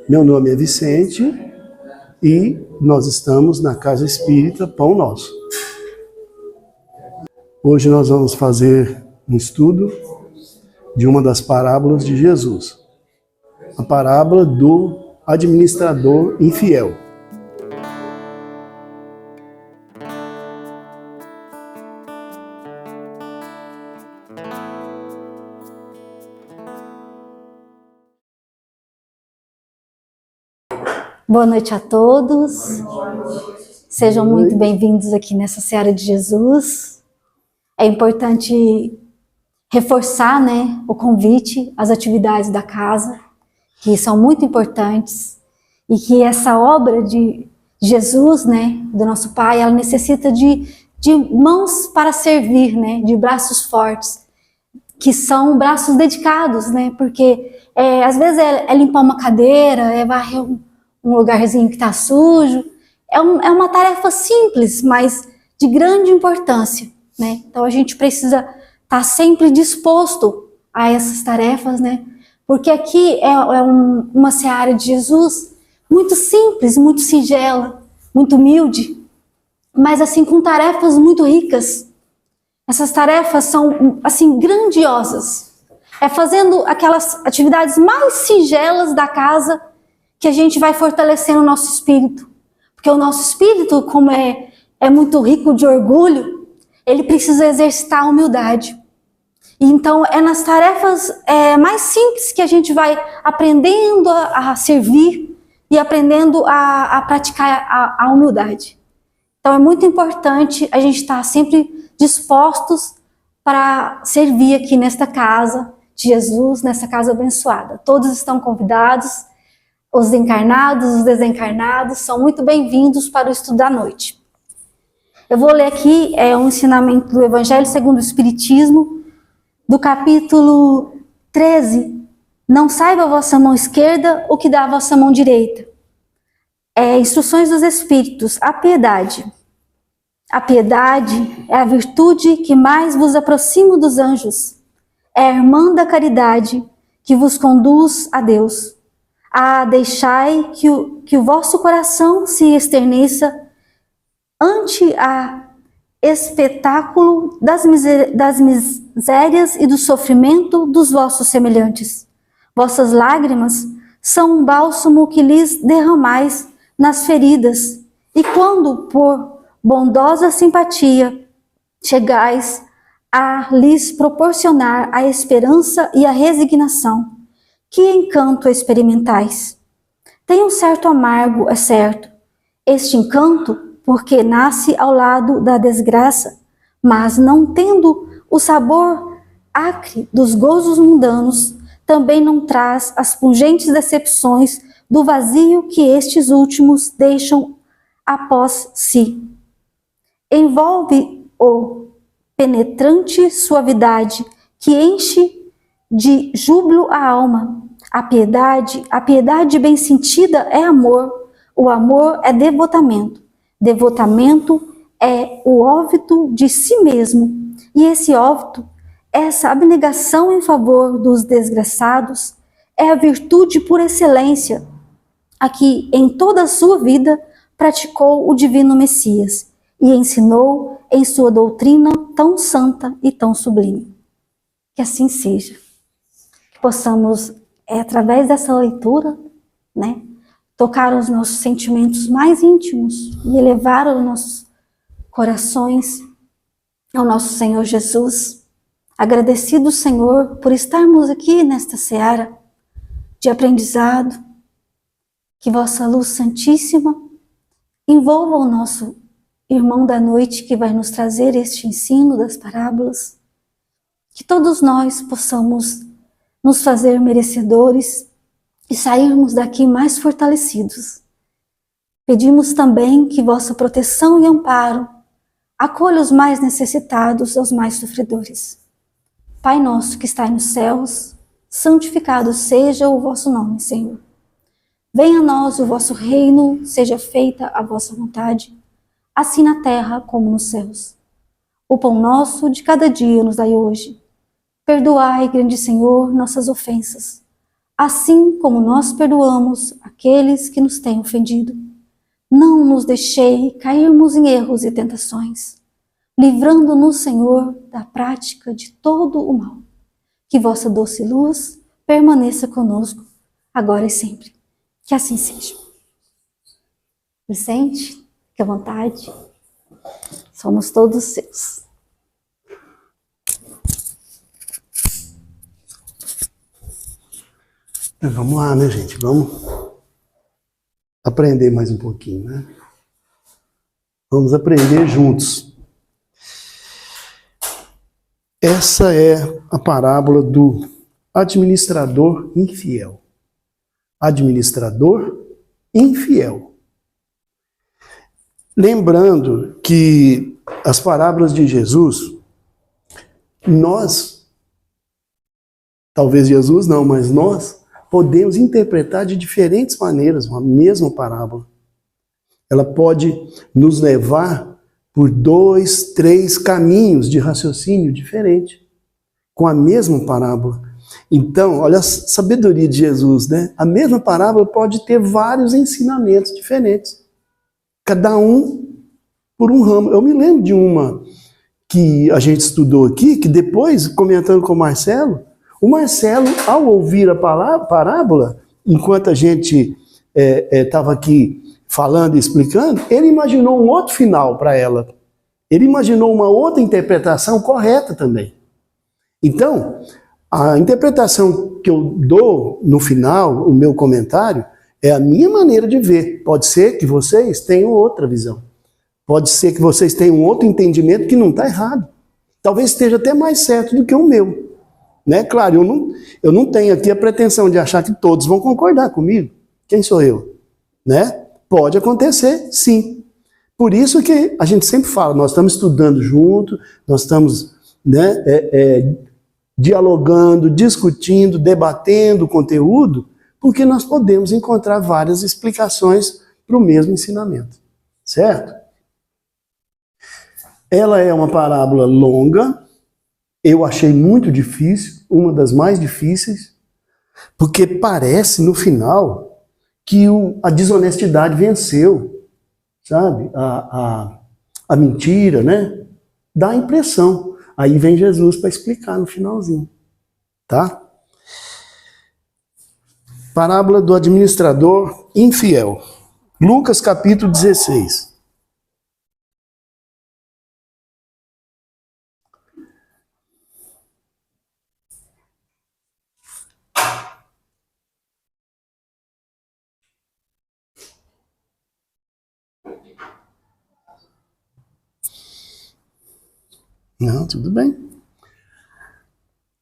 Meu nome é Vicente e nós estamos na Casa Espírita Pão Nosso. Hoje nós vamos fazer um estudo de uma das parábolas de Jesus. A parábola do administrador infiel. Boa noite a todos. Sejam muito bem-vindos aqui nessa Seara de Jesus. É importante reforçar, o convite às atividades da casa, que são muito importantes, e que essa obra de Jesus, do nosso Pai, ela necessita de mãos para servir, de braços fortes, que são braços dedicados, porque às vezes é limpar uma cadeira, é varrer um lugarzinho que está sujo. É uma tarefa simples, mas de grande importância, Então a gente precisa estar sempre disposto a essas tarefas, Porque aqui é uma seara de Jesus muito simples, muito singela, muito humilde, mas assim com tarefas muito ricas. Essas tarefas são assim grandiosas. É fazendo aquelas atividades mais singelas da casa que a gente vai fortalecendo o nosso espírito. Porque o nosso espírito, como é muito rico de orgulho, ele precisa exercitar a humildade. E então é nas tarefas mais simples que a gente vai aprendendo a servir e aprendendo a praticar a humildade. Então é muito importante a gente estar sempre dispostos para servir aqui nesta casa de Jesus, nessa casa abençoada. Todos estão convidados. Os encarnados, os desencarnados, são muito bem-vindos para o estudo da noite. Eu vou ler aqui um ensinamento do Evangelho segundo o Espiritismo, do capítulo 13. Não saiba a vossa mão esquerda o que dá a vossa mão direita. Instruções dos Espíritos, a piedade. A piedade é a virtude que mais vos aproxima dos anjos. É a irmã da caridade que vos conduz a Deus. Deixai que o vosso coração se esterneça ante a espetáculo das misérias e do sofrimento dos vossos semelhantes. Vossas lágrimas são um bálsamo que lhes derramais nas feridas, e quando, por bondosa simpatia, chegais a lhes proporcionar a esperança e a resignação, que encanto experimentais. Tem um certo amargo, é certo, este encanto, porque nasce ao lado da desgraça, mas não tendo o sabor acre dos gozos mundanos, também não traz as pungentes decepções do vazio que estes últimos deixam após si. Envolve-o penetrante suavidade que enche de júbilo a alma. A piedade bem sentida é amor. O amor é devotamento. Devotamento é o óbito de si mesmo. E esse óbito, essa abnegação em favor dos desgraçados, é a virtude por excelência, a que em toda a sua vida praticou o divino Messias e ensinou em sua doutrina tão santa e tão sublime. Que assim seja. Que possamos, através dessa leitura, tocar os nossos sentimentos mais íntimos e elevar os nossos corações ao nosso Senhor Jesus. Agradecido, Senhor, por estarmos aqui nesta seara de aprendizado. Que vossa luz santíssima envolva o nosso irmão da noite que vai nos trazer este ensino das parábolas. Que todos nós possamos nos fazer merecedores e sairmos daqui mais fortalecidos. Pedimos também que vossa proteção e amparo acolha os mais necessitados, aos mais sofredores. Pai nosso que estais nos céus, santificado seja o vosso nome, Senhor. Venha a nós o vosso reino, seja feita a vossa vontade, assim na terra como nos céus. O pão nosso de cada dia nos dai hoje. Perdoai, grande Senhor, nossas ofensas, assim como nós perdoamos aqueles que nos têm ofendido. Não nos deixei cairmos em erros e tentações, livrando-nos, Senhor, da prática de todo o mal. Que vossa doce luz permaneça conosco, agora e sempre. Que assim seja. Vicente, fique à vontade. Somos todos seus. Vamos lá, né, gente? Vamos aprender mais um pouquinho, né? Vamos aprender juntos. Essa é a parábola do administrador infiel. Administrador infiel. Lembrando que as parábolas de Jesus, nós, talvez Jesus não, mas nós podemos interpretar de diferentes maneiras uma mesma parábola. Ela pode nos levar por 2, 3 caminhos de raciocínio diferentes, com a mesma parábola. Então, olha a sabedoria de Jesus, né? A mesma parábola pode ter vários ensinamentos diferentes, cada um por um ramo. Eu me lembro de uma que a gente estudou aqui, que depois, comentando com o Marcelo, ao ouvir a parábola, enquanto a gente estava aqui falando e explicando, ele imaginou um outro final para ela. Ele imaginou uma outra interpretação correta também. Então, a interpretação que eu dou no final, o meu comentário, é a minha maneira de ver. Pode ser que vocês tenham outra visão. Pode ser que vocês tenham outro entendimento que não está errado. Talvez esteja até mais certo do que o meu. Né? Claro, eu não tenho aqui a pretensão de achar que todos vão concordar comigo. Quem sou eu? Né? Pode acontecer, sim. Por isso que a gente sempre fala, nós estamos estudando junto, nós estamos, né, dialogando, discutindo, debatendo o conteúdo, porque nós podemos encontrar várias explicações para o mesmo ensinamento. Certo? Ela é uma parábola longa, eu achei muito difícil, uma das mais difíceis, porque parece no final que a desonestidade venceu, sabe? A mentira, né? Dá a impressão. Aí vem Jesus para explicar no finalzinho, tá? Parábola do administrador infiel. Lucas capítulo 16. Não, tudo bem.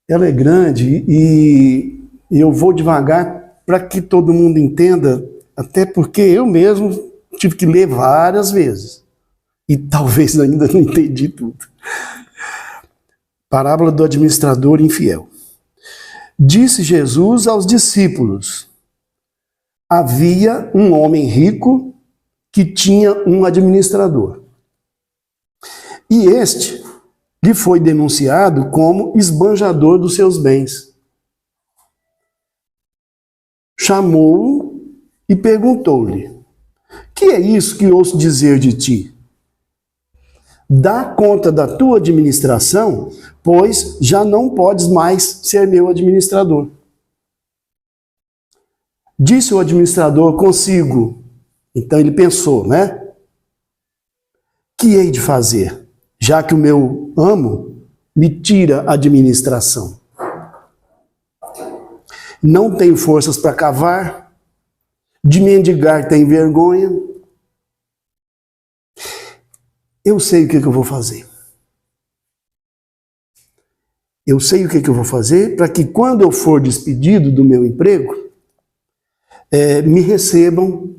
Ela é grande e eu vou devagar para que todo mundo entenda, até porque eu mesmo tive que ler várias vezes. E talvez ainda não entendi tudo. Parábola do administrador infiel. Disse Jesus aos discípulos: havia um homem rico que tinha um administrador. E este lhe foi denunciado como esbanjador dos seus bens. Chamou-o e perguntou-lhe: que é isso que ouço dizer de ti? Dá conta da tua administração, pois já não podes mais ser meu administrador. Disse o administrador consigo. Então ele pensou, né? Que hei de fazer, já que o meu amo me tira a administração? Não tenho forças para cavar, de mendigar tenho vergonha. Eu sei o que eu vou fazer. Eu sei o que eu vou fazer para que quando eu for despedido do meu emprego, me recebam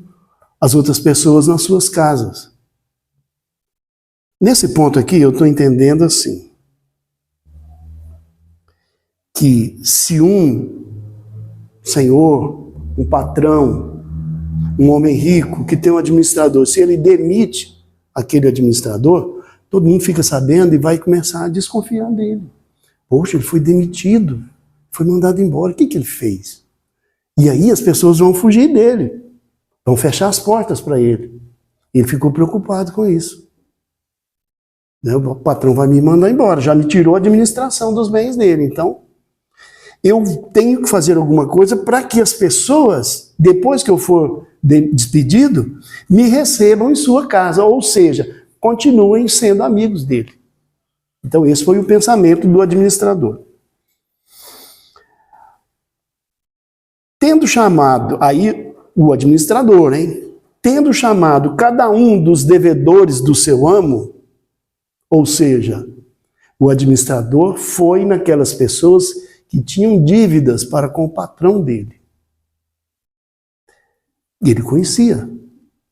as outras pessoas nas suas casas. Nesse ponto aqui, eu estou entendendo assim, que se um senhor, um patrão, um homem rico que tem um administrador, se ele demite aquele administrador, todo mundo fica sabendo e vai começar a desconfiar dele. Poxa, ele foi demitido, foi mandado embora, o que ele fez? E aí as pessoas vão fugir dele, vão fechar as portas para ele. Ele ficou preocupado com isso. O patrão vai me mandar embora, já me tirou a administração dos bens dele. Então, eu tenho que fazer alguma coisa para que as pessoas, depois que eu for despedido, me recebam em sua casa, ou seja, continuem sendo amigos dele. Então, esse foi o pensamento do administrador. Tendo chamado, aí o administrador, tendo chamado cada um dos devedores do seu amo, ou seja, o administrador foi naquelas pessoas que tinham dívidas para com o patrão dele. E ele conhecia.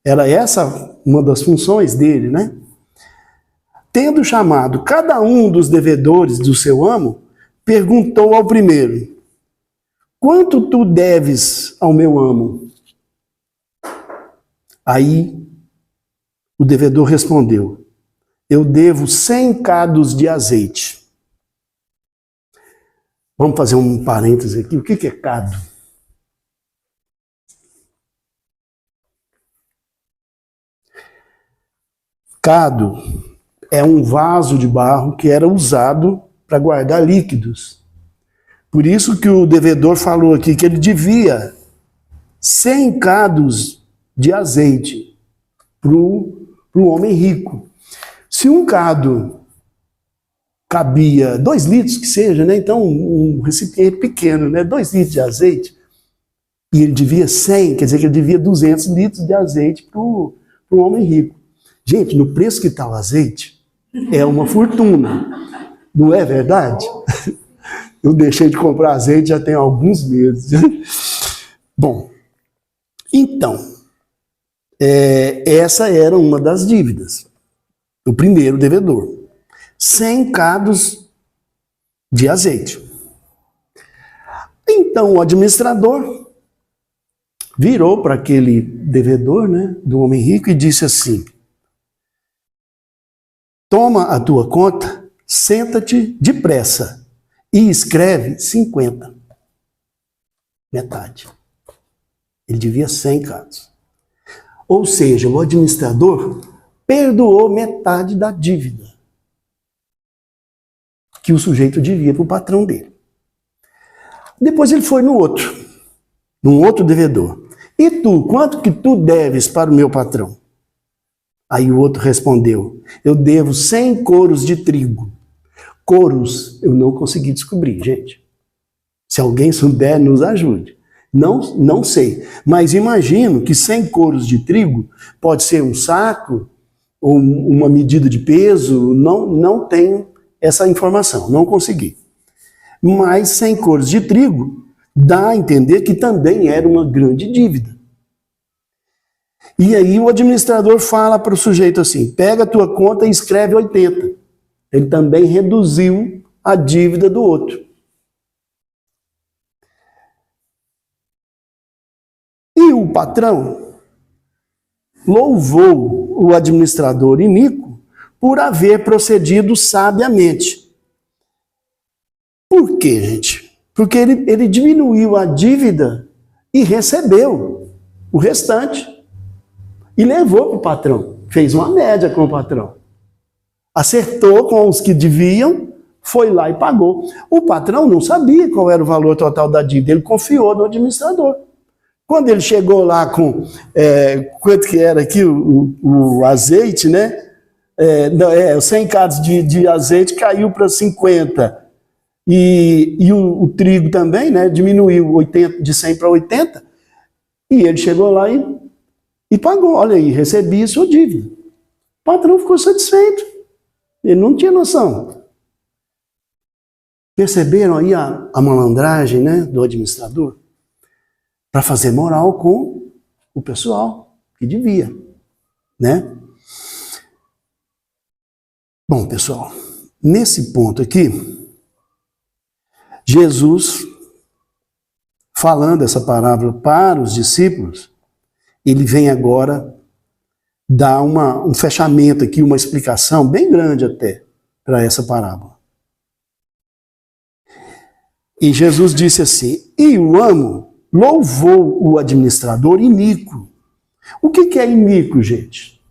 Era essa uma das funções dele, né? Tendo chamado cada um dos devedores do seu amo, perguntou ao primeiro: quanto tu deves ao meu amo? Aí o devedor respondeu: eu devo 100 cados de azeite. Vamos fazer um parêntese aqui. O que é cado? Cado é um vaso de barro que era usado para guardar líquidos. Por isso que o devedor falou aqui que ele devia 100 cados de azeite para o homem rico. Se um cado cabia 2 litros que seja, né? Então um recipiente pequeno, né? 2 litros de azeite, e ele devia 100, quer dizer que ele devia 200 litros de azeite para o homem rico. Gente, no preço que está o azeite, é uma fortuna, não é verdade? Eu deixei de comprar azeite já tem alguns meses. Bom, então, essa era uma das dívidas. O primeiro devedor. 100 cados de azeite. Então o administrador virou para aquele devedor, né, do homem rico e disse assim: toma a tua conta, senta-te depressa e escreve 50. Metade. Ele devia 100 cados. Ou seja, o administrador perdoou metade da dívida que o sujeito devia para o patrão dele. Depois ele foi num outro devedor. E tu, quanto que tu deves para o meu patrão? Aí o outro respondeu: eu devo 100 coros de trigo. Coros eu não consegui descobrir, gente. Se alguém souber, nos ajude. Não sei, mas imagino que 100 coros de trigo pode ser um saco ou uma medida de peso. Não tenho essa informação, não consegui. Mas 100 coros de trigo dá a entender que também era uma grande dívida. E aí o administrador fala para o sujeito assim: pega a tua conta e escreve 80. Ele também reduziu a dívida do outro. E o patrão louvou o administrador iníquo por haver procedido sabiamente. Por quê, gente? Porque ele diminuiu a dívida e recebeu o restante. E levou para o patrão. Fez uma média com o patrão. Acertou com os que deviam, foi lá e pagou. O patrão não sabia qual era o valor total da dívida, ele confiou no administrador. Quando ele chegou lá com quanto que era aqui o azeite, né? 100 cados de azeite caiu para 50. E o trigo também, né? Diminuiu 80, de 100 para 80. E ele chegou lá e pagou. Olha aí, recebi sua dívida. O patrão ficou satisfeito. Ele não tinha noção. Perceberam aí a malandragem, né, do administrador? Para fazer moral com o pessoal que devia, né? Bom, pessoal, nesse ponto aqui, Jesus, falando essa parábola para os discípulos, ele vem agora dar um fechamento aqui, uma explicação bem grande até para essa parábola. E Jesus disse assim: e o amo louvou o administrador iníquo. O que é iníquo, gente?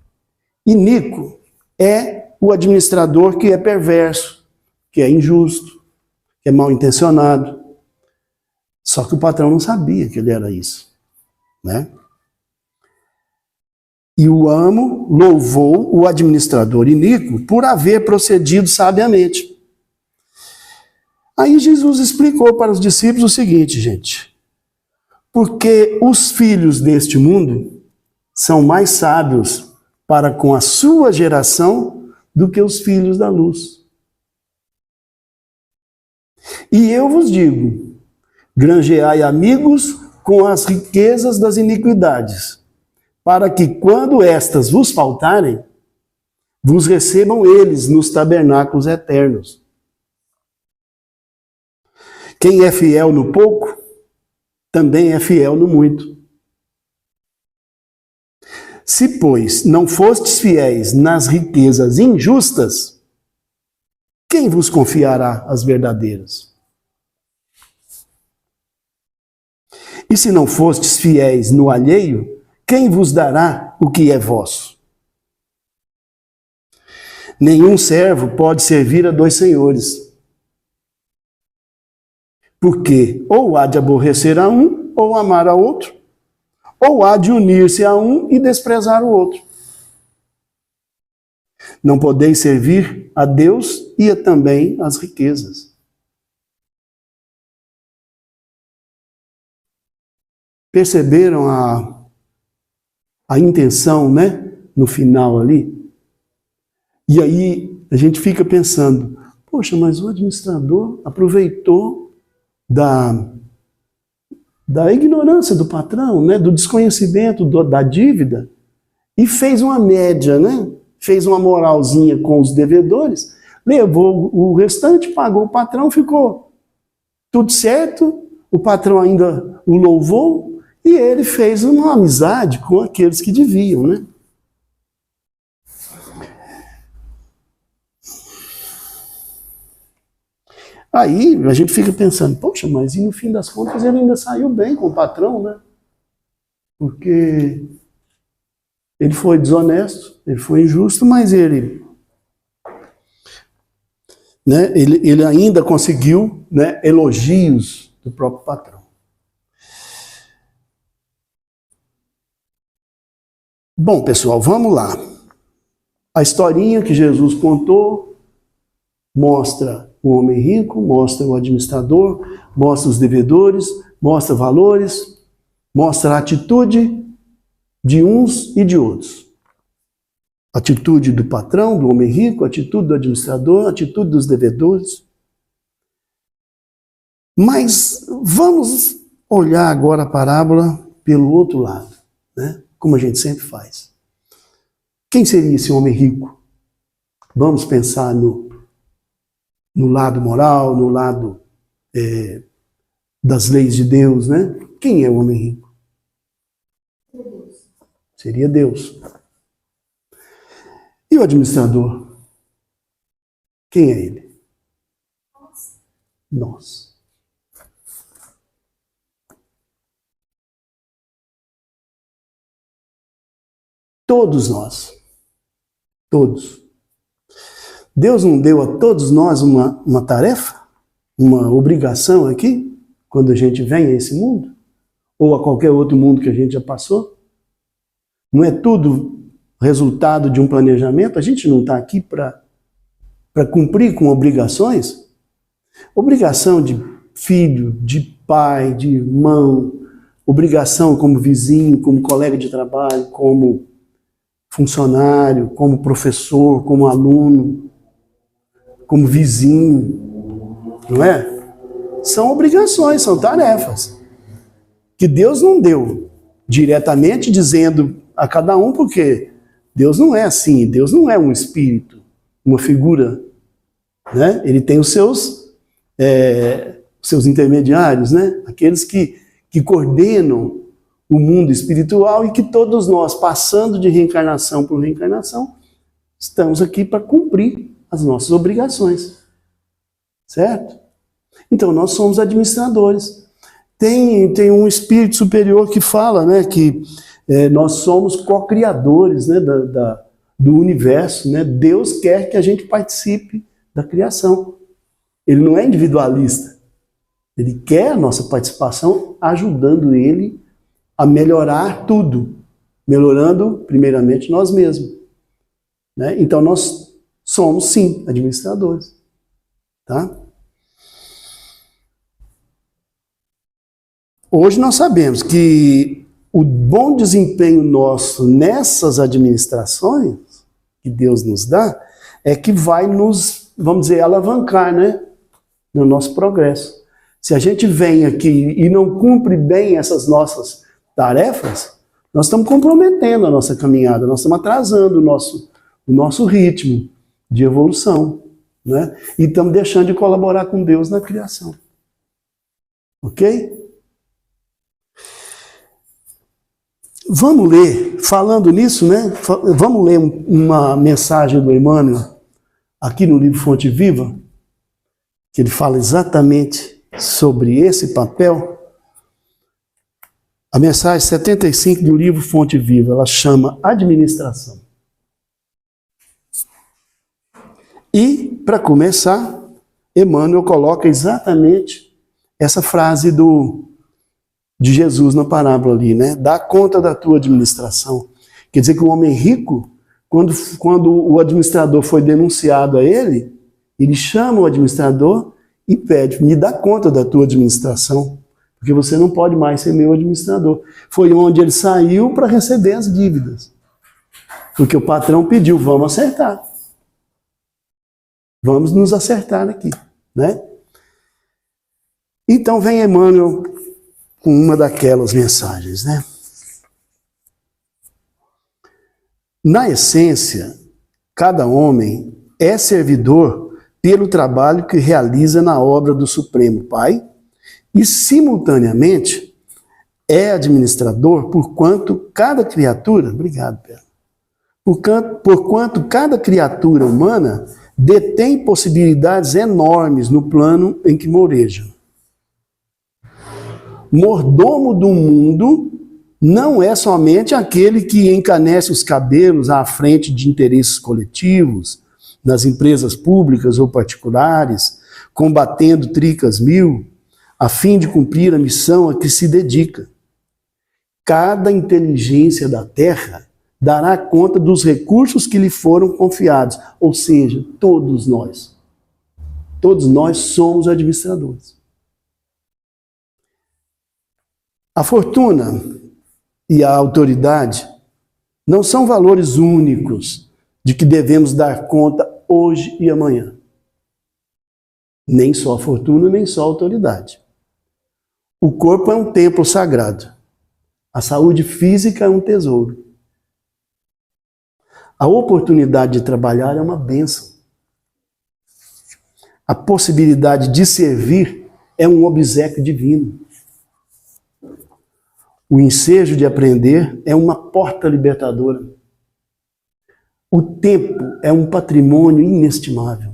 Iníquo é o administrador que é perverso, que é injusto, que é mal intencionado. Só que o patrão não sabia que ele era isso, né? E o amo louvou o administrador iníquo por haver procedido sabiamente. Aí Jesus explicou para os discípulos o seguinte, gente. Porque os filhos deste mundo são mais sábios para com a sua geração do que os filhos da luz. E eu vos digo, granjeai amigos com as riquezas das iniquidades, para que quando estas vos faltarem, vos recebam eles nos tabernáculos eternos. Quem é fiel no pouco, também é fiel no muito. Se, pois, não fostes fiéis nas riquezas injustas, quem vos confiará as verdadeiras? E se não fostes fiéis no alheio, quem vos dará o que é vosso? Nenhum servo pode servir a dois senhores, porque ou há de aborrecer a um, ou amar a outro, ou há de unir-se a um e desprezar o outro. Não podeis servir a Deus e também às riquezas. Perceberam a intenção, né? No final ali? E aí a gente fica pensando, poxa, mas o administrador aproveitou da ignorância do patrão, né? Do desconhecimento da dívida, e fez uma média, né? Fez uma moralzinha com os devedores, levou o restante, pagou o patrão, ficou tudo certo, o patrão ainda o louvou, e ele fez uma amizade com aqueles que deviam, né? Aí a gente fica pensando, poxa, mas e no fim das contas ele ainda saiu bem com o patrão, né? Porque ele foi desonesto, ele foi injusto, mas ele ainda conseguiu, né, elogios do próprio patrão. Bom, pessoal, vamos lá. A historinha que Jesus contou mostra o homem rico, mostra o administrador, mostra os devedores, mostra valores, mostra a atitude de uns e de outros. Atitude do patrão, do homem rico, atitude do administrador, atitude dos devedores. Mas vamos olhar agora a parábola pelo outro lado, né? Como a gente sempre faz. Quem seria esse homem rico? Vamos pensar no lado moral, no lado das leis de Deus, né? Quem é o homem rico? Seria Deus. E o administrador? Quem é ele? Nós. Todos nós. Todos. Deus não deu a todos nós uma tarefa, uma obrigação aqui, quando a gente vem a esse mundo? Ou a qualquer outro mundo que a gente já passou? Não é tudo resultado de um planejamento? A gente não está aqui para cumprir com obrigações? Obrigação de filho, de pai, de irmão, obrigação como vizinho, como colega de trabalho, como funcionário, como professor, como aluno, como vizinho, não é? São obrigações, são tarefas que Deus não deu diretamente dizendo a cada um, porque Deus não é assim, Deus não é um espírito, uma figura, né? Ele tem os seus intermediários, né? Aqueles que coordenam o mundo espiritual e que todos nós, passando de reencarnação por reencarnação, estamos aqui para cumprir as nossas obrigações, certo? Então nós somos administradores. Tem um espírito superior que fala, né, que nós somos co-criadores, né, do universo, né? Deus quer que a gente participe da criação. Ele não é individualista. Ele quer a nossa participação, ajudando ele a melhorar tudo, melhorando primeiramente nós mesmos, né? Então nós somos sim administradores, tá? Hoje nós sabemos que o bom desempenho nosso nessas administrações que Deus nos dá é que vai nos, vamos dizer, alavancar, né, no nosso progresso. Se a gente vem aqui e não cumpre bem essas nossas tarefas, nós estamos comprometendo a nossa caminhada, nós estamos atrasando o nosso ritmo de evolução, né? E estamos deixando de colaborar com Deus na criação. Ok? Vamos ler, falando nisso, né? Vamos ler uma mensagem do Emmanuel aqui no livro Fonte Viva, que ele fala exatamente sobre esse papel. A mensagem 75 do livro Fonte Viva, ela chama Administração. E, para começar, Emmanuel coloca exatamente essa frase de Jesus na parábola ali, né? Dá conta da tua administração. Quer dizer que o homem rico, quando o administrador foi denunciado a ele, ele chama o administrador e pede, me dá conta da tua administração, porque você não pode mais ser meu administrador. Foi onde ele saiu para receber as dívidas. Porque o patrão pediu, vamos acertar. Vamos nos acertar aqui, né? Então vem Emmanuel com uma daquelas mensagens, né? Na essência, cada homem é servidor pelo trabalho que realiza na obra do Supremo Pai e, simultaneamente, é administrador porquanto cada criatura, obrigado, Pedro, porquanto cada criatura humana detém possibilidades enormes no plano em que moreja. Mordomo do mundo não é somente aquele que encanece os cabelos à frente de interesses coletivos, nas empresas públicas ou particulares, combatendo tricas mil, a fim de cumprir a missão a que se dedica. Cada inteligência da terra dará conta dos recursos que lhe foram confiados, ou seja, todos nós somos administradores. A fortuna e a autoridade não são valores únicos de que devemos dar conta hoje e amanhã. Nem só a fortuna, nem só a autoridade. O corpo é um templo sagrado. A saúde física é um tesouro. A oportunidade de trabalhar é uma bênção. A possibilidade de servir é um obséquio divino. O ensejo de aprender é uma porta libertadora. O tempo é um patrimônio inestimável.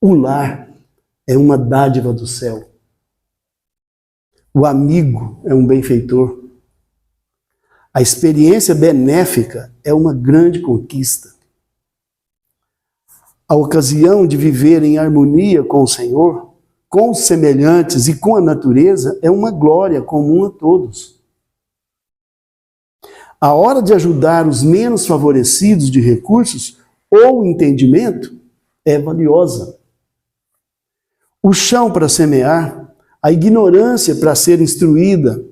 O lar é uma dádiva do céu. O amigo é um benfeitor. A experiência benéfica é uma grande conquista. A ocasião de viver em harmonia com o Senhor, com os semelhantes e com a natureza é uma glória comum a todos. A hora de ajudar os menos favorecidos de recursos ou entendimento é valiosa. O chão para semear, a ignorância para ser instruída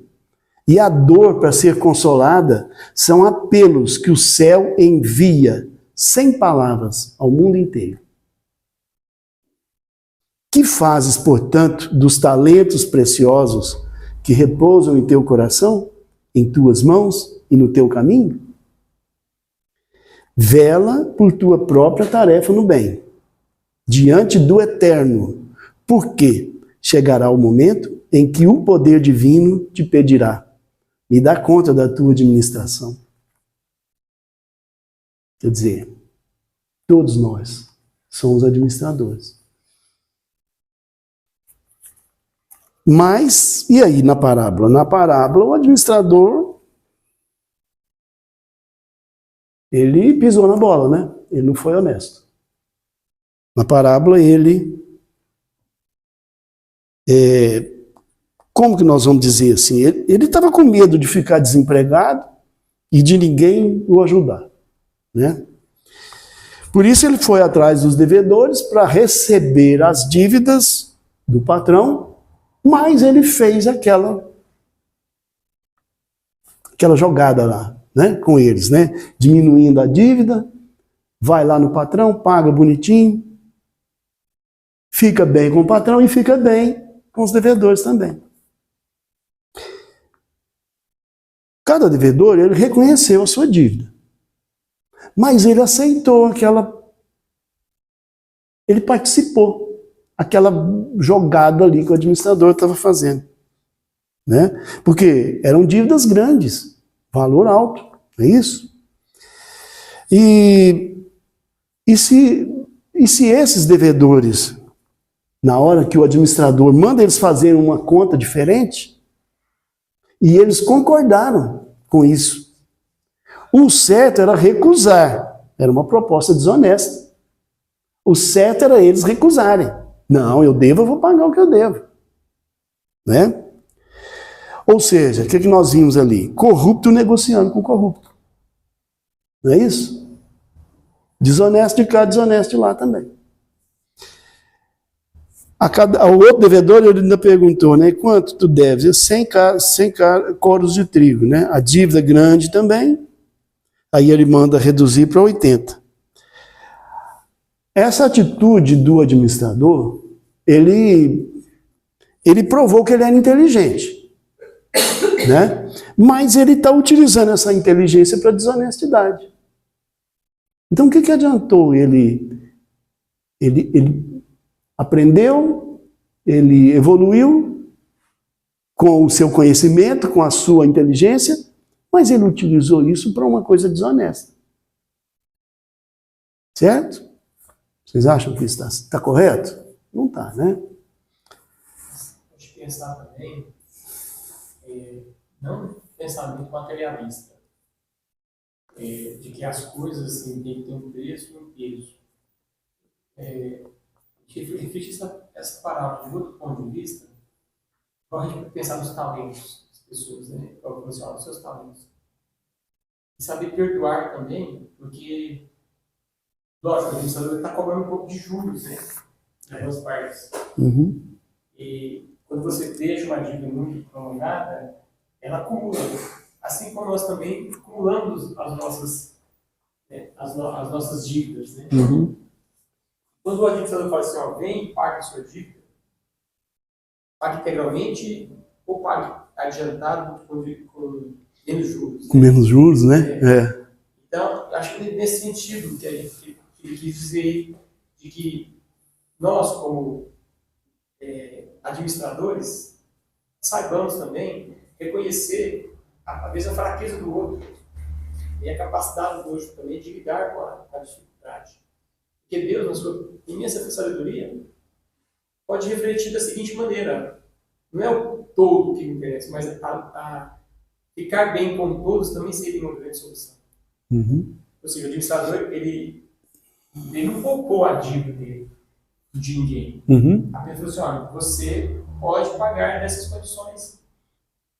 e a dor para ser consolada são apelos que o céu envia, sem palavras, ao mundo inteiro. Que fazes, portanto, dos talentos preciosos que repousam em teu coração, em tuas mãos e no teu caminho? Vela por tua própria tarefa no bem, diante do Eterno, porque chegará o momento em que o poder divino te pedirá, me dá conta da tua administração. Quer dizer, todos nós somos administradores. Mas, e aí na parábola? Na parábola, o administrador, ele pisou na bola, né? Ele não foi honesto. Na parábola, como que nós vamos dizer assim? Ele estava com medo de ficar desempregado e de ninguém o ajudar, né? Por isso ele foi atrás dos devedores para receber as dívidas do patrão, mas ele fez aquela jogada lá, né, com eles, né? Diminuindo a dívida, vai lá no patrão, paga bonitinho, fica bem com o patrão e fica bem com os devedores também. Cada devedor, ele reconheceu a sua dívida. Mas ele aceitou ele participou, aquela jogada ali que o administrador estava fazendo, né? Porque eram dívidas grandes, valor alto, não é isso? E se esses devedores, na hora que o administrador manda eles fazerem uma conta diferente, e eles concordaram com isso, o certo era recusar, era uma proposta desonesta. O certo era eles recusarem. Não, eu devo, eu vou pagar o que eu devo. Né? Ou seja, o que nós vimos ali? Corrupto negociando com corrupto. Não é isso? Desonesto de cá, desonesto de lá também. Ao outro devedor, ele ainda perguntou, né? Quanto tu deves? 100 coros de trigo, né? A dívida grande também. Aí ele manda reduzir para 80. Essa atitude do administrador, ele provou que ele era inteligente, né? Mas ele está utilizando essa inteligência para desonestidade. Então o que adiantou? Ele aprendeu, ele evoluiu com o seu conhecimento, com a sua inteligência, mas ele utilizou isso para uma coisa desonesta. Certo? Vocês acham que isso está correto? Não está, né? Pode pensar também, não pensamento materialista, de que as coisas assim, têm que ter um preço e um peso. Refletir essa parábola de outro ponto de vista, a gente pensar nos talentos das pessoas, né? Os seus talentos. E saber perdoar também, porque, lógico, o administrador está cobrando um pouco de juros, né? Em duas partes. Uhum. E quando você deixa uma dívida muito prolongada, ela acumula. Assim como nós também acumulamos as nossas dívidas, né? Uhum. Quando o administrador fala assim, ó, vem e paga a sua dívida, pague integralmente ou pague adiantado com menos juros. Né? Com menos juros, né? Então, acho que nesse sentido que ele quis dizer de que nós, como administradores, saibamos também reconhecer às vezes a fraqueza do outro e a capacidade do outro também de lidar com a dificuldade. Porque Deus, na sua imensa sabedoria, pode refletir da seguinte maneira: não é o todo que me interessa, mas a ficar bem com todos também seria uma grande solução. Uhum. Ou seja, o administrador, ele não poupou a dívida dele, de ninguém. Uhum. Apenas falou assim, olha, você pode pagar nessas condições.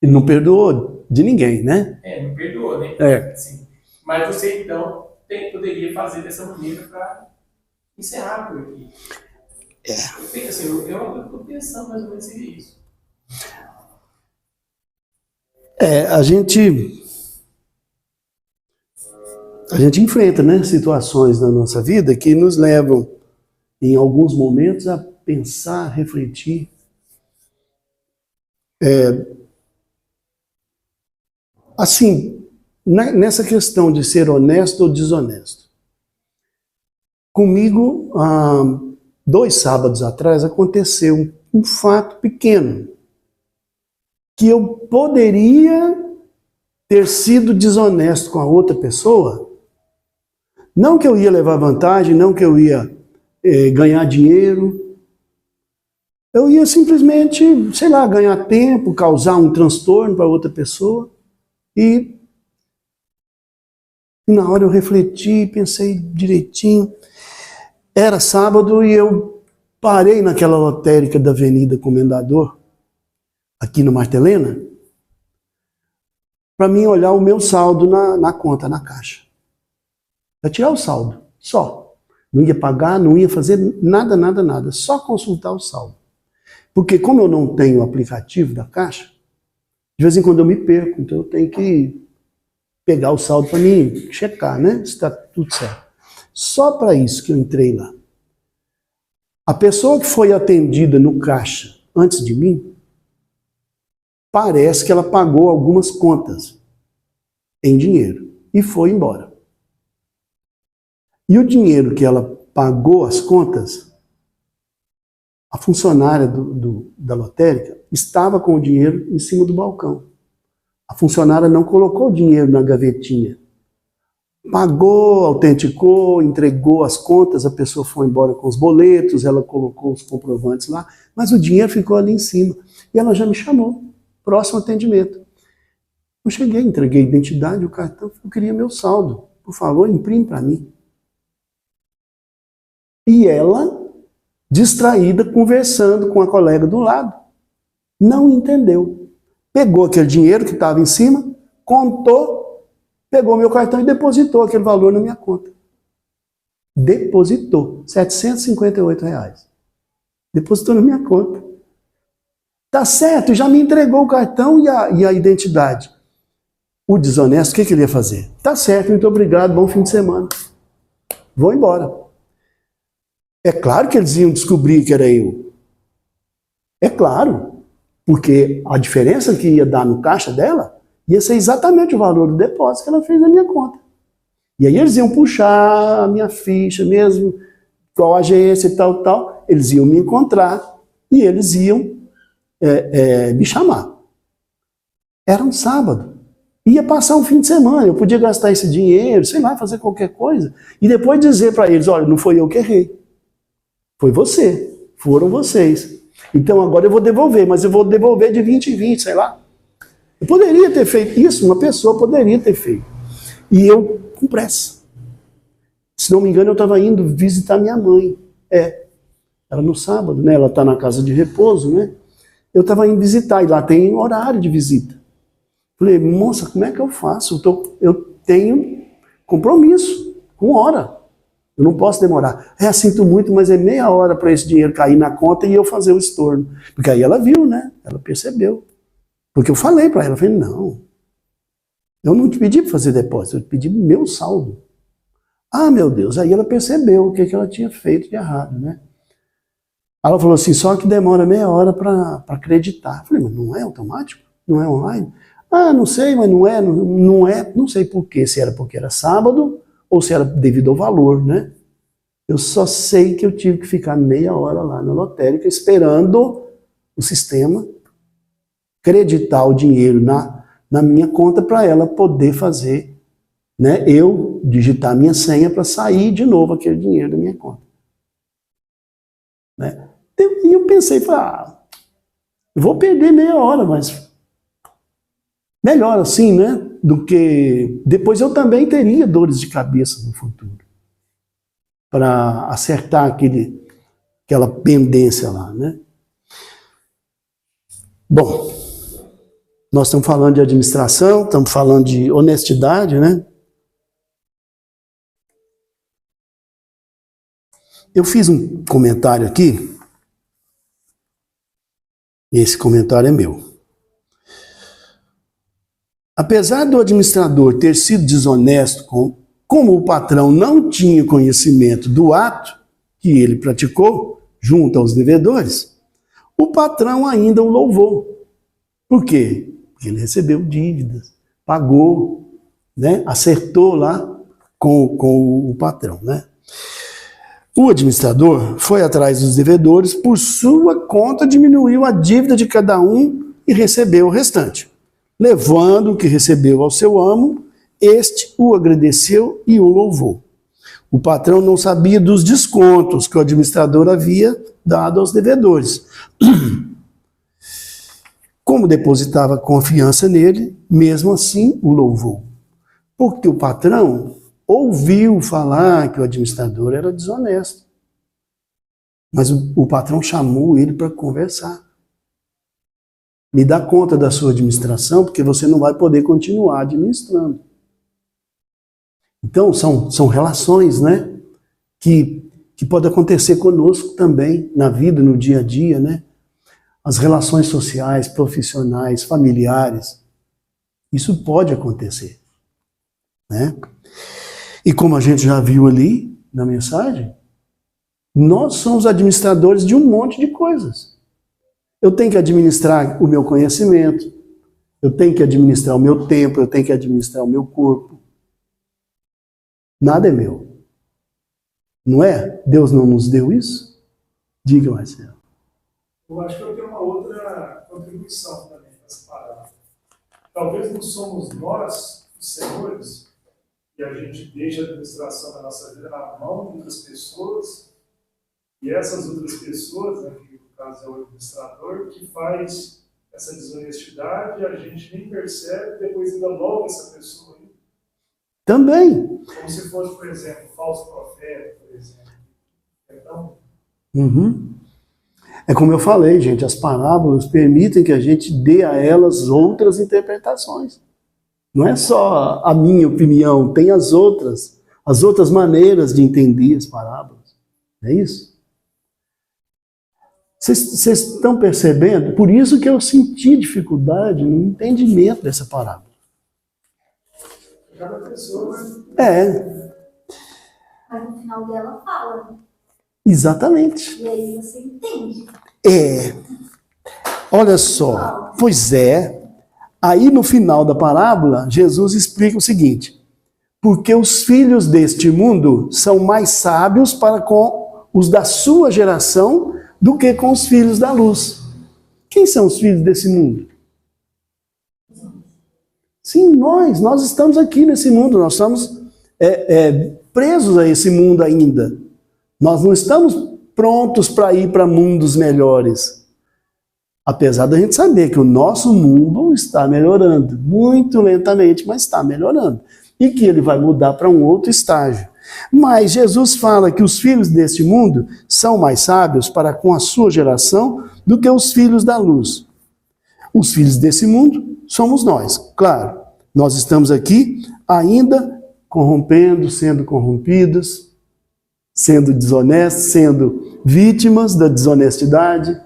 Ele não perdoou de ninguém, né? Não perdoou, né? Assim, mas você, então, poderia fazer dessa maneira para encerrar por aqui. Eu estou pensando mais ou menos seria isso. A gente enfrenta, né, situações na nossa vida que nos levam, em alguns momentos, a pensar, refletir. Assim, nessa questão de ser honesto ou desonesto. Comigo, 2 sábados atrás, aconteceu um fato pequeno, que eu poderia ter sido desonesto com a outra pessoa. Não que eu ia levar vantagem, não que eu ia ganhar dinheiro, eu ia simplesmente, sei lá, ganhar tempo, causar um transtorno para outra pessoa. E na hora eu refleti, pensei direitinho. Era sábado e eu parei naquela lotérica da Avenida Comendador, aqui no Martelena, para mim olhar o meu saldo na conta, na caixa. Para tirar o saldo, só. Não ia pagar, não ia fazer nada, nada, nada. Só consultar o saldo. Porque como eu não tenho o aplicativo da Caixa, de vez em quando eu me perco, então eu tenho que pegar o saldo para mim checar, né? Se está tudo certo. Só para isso que eu entrei lá. A pessoa que foi atendida no caixa antes de mim, parece que ela pagou algumas contas em dinheiro e foi embora. E o dinheiro que ela pagou as contas, a funcionária da lotérica estava com o dinheiro em cima do balcão. A funcionária não colocou o dinheiro na gavetinha. Pagou, autenticou, entregou as contas, a pessoa foi embora com os boletos, ela colocou os comprovantes lá, mas o dinheiro ficou ali em cima. E ela já me chamou, próximo atendimento. Eu cheguei, entreguei a identidade, o cartão, eu queria meu saldo. Por favor, imprime para mim. E ela, distraída, conversando com a colega do lado, não entendeu. Pegou aquele dinheiro que estava em cima, contou, pegou meu cartão e depositou aquele valor na minha conta. Depositou. R$758. Depositou na minha conta. Tá certo, já me entregou o cartão e a identidade. O desonesto, o que ele ia fazer? Tá certo, muito obrigado, bom fim de semana. Vou embora. É claro que eles iam descobrir que era eu. É claro, porque a diferença que ia dar no caixa dela ia ser exatamente o valor do depósito que ela fez na minha conta. E aí eles iam puxar a minha ficha mesmo, qual agência e tal, eles iam me encontrar e eles iam me chamar. Era um sábado. Ia passar um fim de semana, eu podia gastar esse dinheiro, sei lá, fazer qualquer coisa, e depois dizer para eles, olha, não foi eu que errei. Foi você, foram vocês. Então agora eu vou devolver, mas eu vou devolver de 20 em 20, sei lá. Eu poderia ter feito isso, uma pessoa poderia ter feito. E eu, com pressa. Se não me engano, eu estava indo visitar minha mãe. Era no sábado, né? Ela está na casa de repouso, né? Eu estava indo visitar, e lá tem horário de visita. Falei, moça, como é que eu faço? Eu tenho compromisso, com hora. Eu não posso demorar. Sinto muito, mas é meia hora para esse dinheiro cair na conta e eu fazer o estorno. Porque aí ela viu, né? Ela percebeu. Porque eu falei para ela, falei, não, eu não te pedi para fazer depósito, eu te pedi meu saldo. Ah, meu Deus, aí ela percebeu o que ela tinha feito de errado, né? Ela falou assim, só que demora meia hora para acreditar. Eu falei, mas não é automático? Não é online? Ah, não sei, mas não sei por quê, se era porque era sábado ou se era devido ao valor, né? Eu só sei que eu tive que ficar meia hora lá na lotérica esperando o sistema creditar o dinheiro na minha conta para ela poder fazer, né? Eu digitar minha senha para sair de novo aquele dinheiro da minha conta. Né? E eu pensei, eu vou perder meia hora, mas melhor assim, né? Do que depois eu também teria dores de cabeça no futuro para acertar aquela pendência lá, né? Bom, nós estamos falando de administração, estamos falando de honestidade, né? Eu fiz um comentário aqui, esse comentário é meu. Apesar do administrador ter sido desonesto, como o patrão não tinha conhecimento do ato que ele praticou junto aos devedores, o patrão ainda o louvou. Por quê? Porque ele recebeu dívidas, pagou, né? Acertou lá com o patrão, né? O administrador foi atrás dos devedores, por sua conta diminuiu a dívida de cada um e recebeu o restante. Levando o que recebeu ao seu amo, este o agradeceu e o louvou. O patrão não sabia dos descontos que o administrador havia dado aos devedores. Como depositava confiança nele, mesmo assim o louvou. Porque o patrão ouviu falar que o administrador era desonesto. Mas o patrão chamou ele para conversar. Me dá conta da sua administração, porque você não vai poder continuar administrando. Então, são relações, né? Que pode acontecer conosco também, na vida, no dia a dia, né? As relações sociais, profissionais, familiares. Isso pode acontecer, né? E como a gente já viu ali na mensagem, nós somos administradores de um monte de coisas. Eu tenho que administrar o meu conhecimento, eu tenho que administrar o meu tempo, eu tenho que administrar o meu corpo. Nada é meu. Não é? Deus não nos deu isso? Diga, Marcelo. Eu acho que eu tenho uma outra contribuição também nessa parábola. Talvez não somos nós, os senhores, e a gente deixa a administração da nossa vida na mão de outras pessoas, e essas outras pessoas, né, que no caso é o administrador, que faz essa desonestidade e a gente nem percebe, depois ainda louva essa pessoa. Também. Como se fosse, por exemplo, falso profeta, por exemplo. Então, É como eu falei, gente, as parábolas permitem que a gente dê a elas outras interpretações. Não é só a minha opinião, tem as outras maneiras de entender as parábolas. É isso? Vocês estão percebendo? Por isso que eu senti dificuldade no entendimento dessa parábola. cada pessoa, né? Mas no final dela fala. Exatamente. E aí você entende. Olha só. Pois é. Aí no final da parábola, Jesus explica o seguinte: porque os filhos deste mundo são mais sábios para com os da sua geração do que com os filhos da luz. Quem são os filhos desse mundo? Sim, nós estamos aqui nesse mundo, nós estamos presos a esse mundo ainda. Nós não estamos prontos para ir para mundos melhores. Apesar da gente saber que o nosso mundo está melhorando, muito lentamente, mas está melhorando. E que ele vai mudar para um outro estágio. Mas Jesus fala que os filhos deste mundo são mais sábios para com a sua geração do que os filhos da luz. Os filhos desse mundo somos nós, claro. Nós estamos aqui ainda corrompendo, sendo corrompidos, sendo desonestos, sendo vítimas da desonestidade,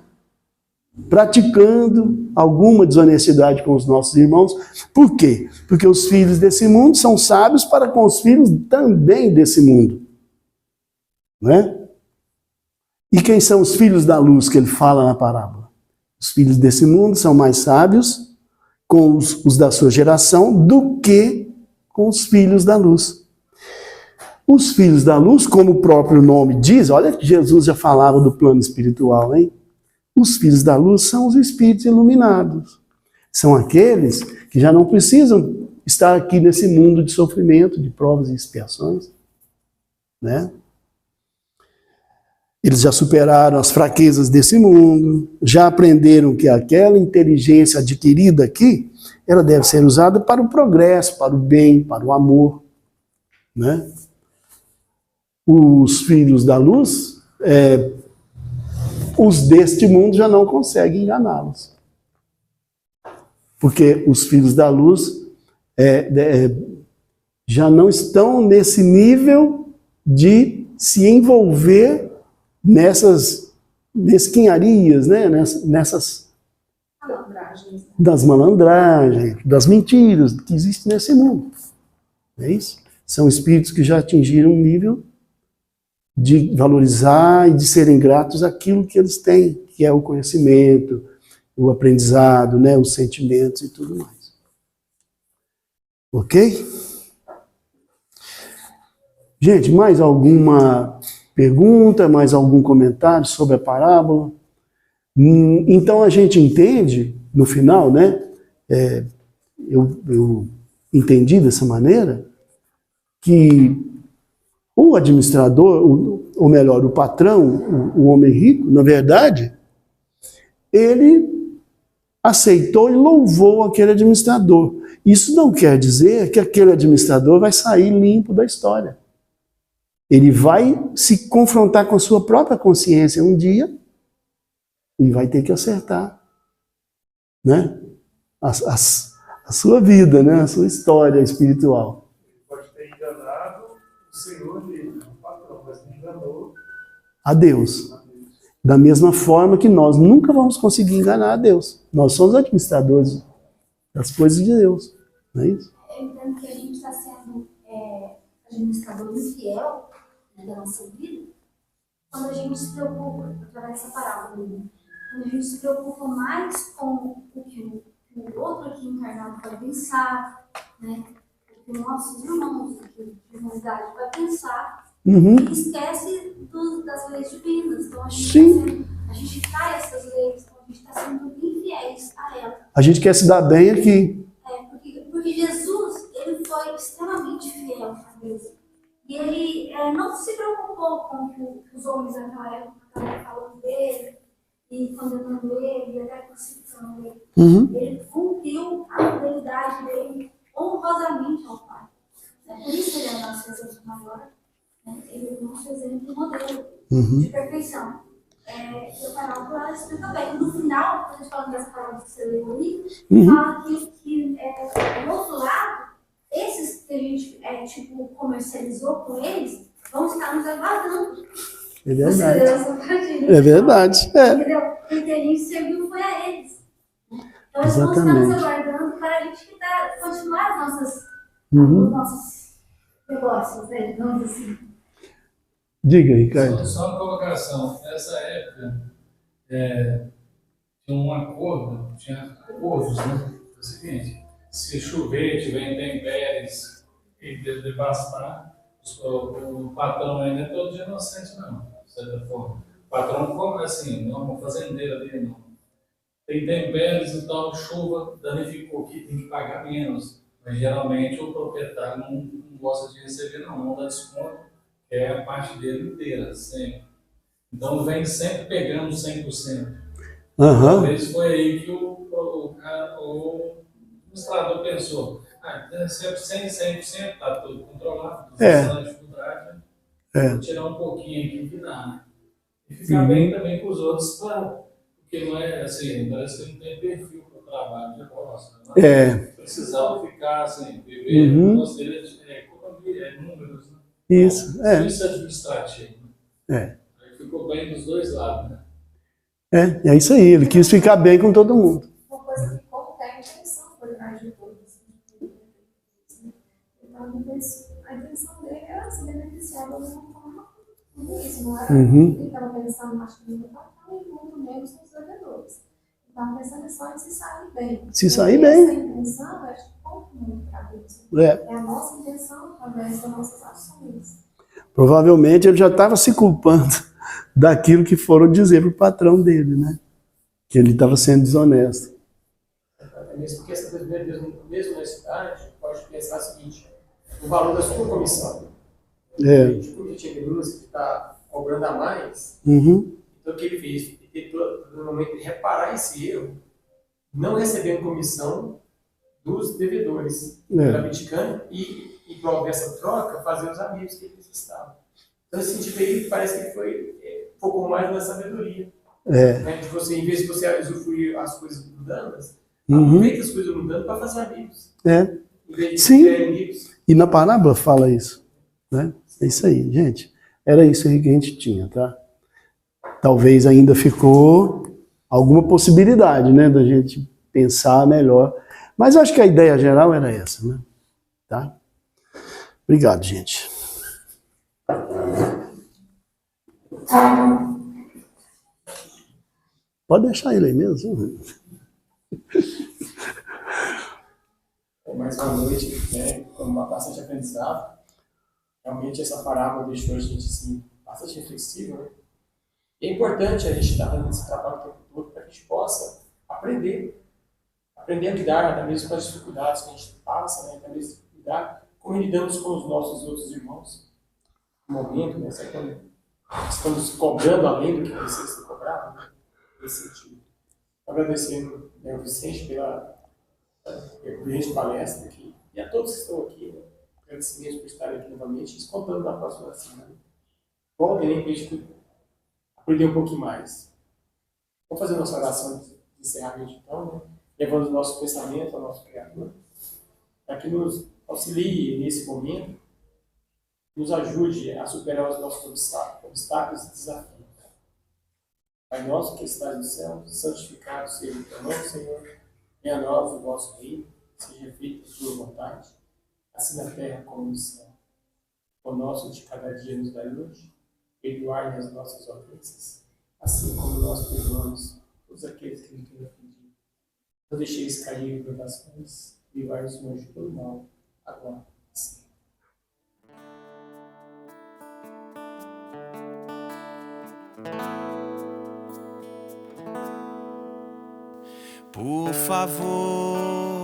praticando alguma desonestidade com os nossos irmãos. Por quê? Porque os filhos desse mundo são sábios para com os filhos também desse mundo. Não é? E quem são os filhos da luz que ele fala na parábola? Os filhos desse mundo são mais sábios com os da sua geração do que com os filhos da luz. Os filhos da luz, como o próprio nome diz, olha que Jesus já falava do plano espiritual, hein? Os filhos da luz são os espíritos iluminados. São aqueles que já não precisam estar aqui nesse mundo de sofrimento, de provas e expiações, né? Eles já superaram as fraquezas desse mundo, já aprenderam que aquela inteligência adquirida aqui, ela deve ser usada para o progresso, para o bem, para o amor, né? Os filhos da luz, os deste mundo já não conseguem enganá-los. Porque os filhos da luz já não estão nesse nível de se envolver nessas mesquinharias, né? Nessas das malandragens, das mentiras que existem nesse mundo. É isso? São espíritos que já atingiram um nível de valorizar e de serem gratos àquilo que eles têm, que é o conhecimento, o aprendizado, né? Os sentimentos e tudo mais. Ok? Gente, mais alguma pergunta, mais algum comentário sobre a parábola? Então a gente entende, no final, né? Eu entendi dessa maneira, que O administrador, ou melhor, o patrão, o homem rico, na verdade, ele aceitou e louvou aquele administrador. Isso não quer dizer que aquele administrador vai sair limpo da história. Ele vai se confrontar com a sua própria consciência um dia e vai ter que acertar, né? A sua vida, né? A sua história espiritual. Ele pode ter enganado o Senhor dele, o patrão, mas não enganou A Deus. a Deus. Da mesma forma que nós nunca vamos conseguir enganar a Deus. Nós somos administradores das coisas de Deus. Não é isso? Eu entendo que a gente está sendo administrador infiel da nossa vida quando a gente se preocupa, através dessa parábola, né? Quando a gente se preocupa mais com o que o outro aqui encarnado vai pensar, né? O que nossos irmãos aqui de humanidade vai pensar, Uhum. e esquece das leis divinas. Então a gente, Sim. a gente trai essas leis, então a gente está sendo infiéis a elas. A gente quer se dar bem aqui. Porque Jesus, ele foi extremamente fiel a Deus. E ele não se preocupou com o que os homens daquela época estavam falando dele, e condenando ele, e até crucificando ele. Uhum. Ele cumpriu a fidelidade dele honrosamente ao Pai. Por isso ele é o nosso exemplo maior. Ele é o nosso exemplo modelo de perfeição. E a parábola explica bem. No final, quando a gente fala dessa parábola que você leu aí, fala que do outro lado, esses que a gente comercializou com eles, vão estar nos aguardando. É Você verdade. deu essa parte, É verdade. É. entendeu? Porque a gente serviu foi a eles. Então eles vão estar Exatamente. nos aguardando para a gente continuar os Uhum. nossos negócios, né? Digamos assim. Diga, Ricardo. Só uma colocação. Nessa época, tinha um acordo, tinha acordos, né? É o seguinte, se chover, tiver intempéries e devastar, o patrão ainda é todo inocente, não, de certa forma. O patrão, como assim, não, uma fazendeira ali, não. Tem intempéries e tal, chuva, danificou aqui, tem que pagar menos. Mas geralmente o proprietário não gosta de receber, não dá desconto, que é a parte dele inteira, sempre. Então vem sempre pegando 100%. Aham. Talvez foi aí que o administrador pensou, sempre 100%, está tudo controlado, na dificuldade, vou tirar um pouquinho aqui que dá, né? E ficar bem também com os outros, claro, porque não é assim, parece que não tem perfil para o trabalho de gosta, né? Precisava ficar assim, viver, o nosso dele é economia, é números, né? Isso. Serviço administrativo, né? É. Aí ficou bem dos dois lados, né? É isso aí. Ele quis ficar bem com todo mundo. Uma coisa que como tem intenção por trás de tudo. Então, a intenção dele era se beneficiar da mesma forma como isso, não era? Ele estava pensando mais que no patrão e muito menos nos vendedores. Então, pensando só em se sair bem. Se sair e bem. essa intenção, acho que conta muito para Deus. É a nossa intenção através das nossas ações. Provavelmente ele já estava se culpando daquilo que foram dizer para o patrão dele, né? Que ele estava sendo desonesto. Mesmo porque essa desonestidade pode pensar o seguinte: o valor da sua comissão. Tipo, que tinha denúncia que está cobrando a mais. Então o que ele fez? Ele tentou, no momento de reparar esse erro, não recebendo comissão dos devedores da Bitcoin e prova dessa troca, fazer os amigos que ele necessitava. Então, esse tipo aí parece que focou mais na sabedoria. Né? De você, em vez de você usufruir as coisas mundanas, aproveita as coisas mundanas para fazer amigos. Em vez de ter amigos. E na parábola fala isso. Né? É isso aí, gente. Era isso aí que a gente tinha, tá? Talvez ainda ficou alguma possibilidade, né, da gente pensar melhor. Mas eu acho que a ideia geral era essa, né? Tá? Obrigado, gente. Pode deixar ele aí mesmo. Mais uma noite, né, com bastante aprendizado. Realmente essa parábola deixou a gente assim, bastante reflexivo, né? E é importante a gente estar fazendo esse trabalho o tempo todo para que a gente possa aprender a lidar até mesmo com as dificuldades que a gente passa, né? Até mesmo lidar como lidamos com os nossos outros irmãos. momento, né? Sabe quando estamos cobrando além do que precisa ser cobrado, né? Nesse sentido. Agradecendo, né, o Vicente pela brilhante palestra aqui, e a todos que estão aqui, né? Agradecimento por estarem aqui novamente, e contando na próxima semana. Voltem, né, para a gente aprender um pouquinho mais. Vamos fazer nossa oração de encerramento, então, né? Levando o nosso pensamento ao nosso Criador, para que nos auxilie nesse momento, nos ajude a superar os nossos obstáculos e desafios. Pai nosso que estás no céu, santificado seja o teu nome, Senhor. Venha a nós o vosso reino, seja feita a tua vontade, assim na terra como no céu. O nosso de cada dia nos dai hoje, perdoai-nos as nossas ofensas, assim como nós perdoamos todos aqueles que nos têm ofendido. Não deixeis cair em tentações, livrai-nos longe do mal. Agora, sim. Por favor,